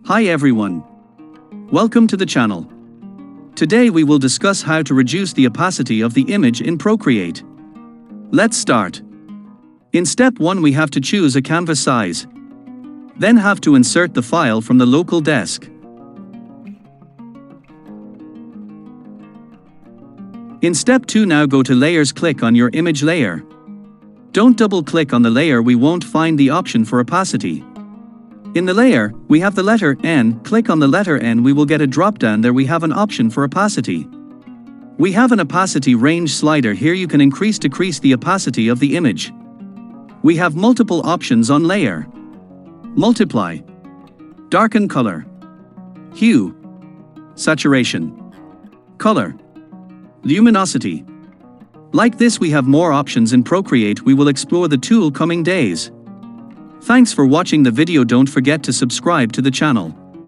Hi everyone. Welcome to the channel. Today we will discuss how to reduce the opacity of the image in Procreate. Let's start. In step 1 we have to choose a canvas size. Then have to insert the file from the local desk. In step 2 now go to Layers, click on your image layer. Don't double click on the layer, we won't find the option for opacity. In the layer, we have the letter N, click on the letter N, we will get a drop down, there we have an option for opacity. We have an opacity range slider here, you can decrease the opacity of the image. We have multiple options on layer. Multiply, darken color, hue, saturation, color, luminosity. Like this we have more options in Procreate, we will explore the tool coming days. Thanks for watching the video, don't forget to subscribe to the channel.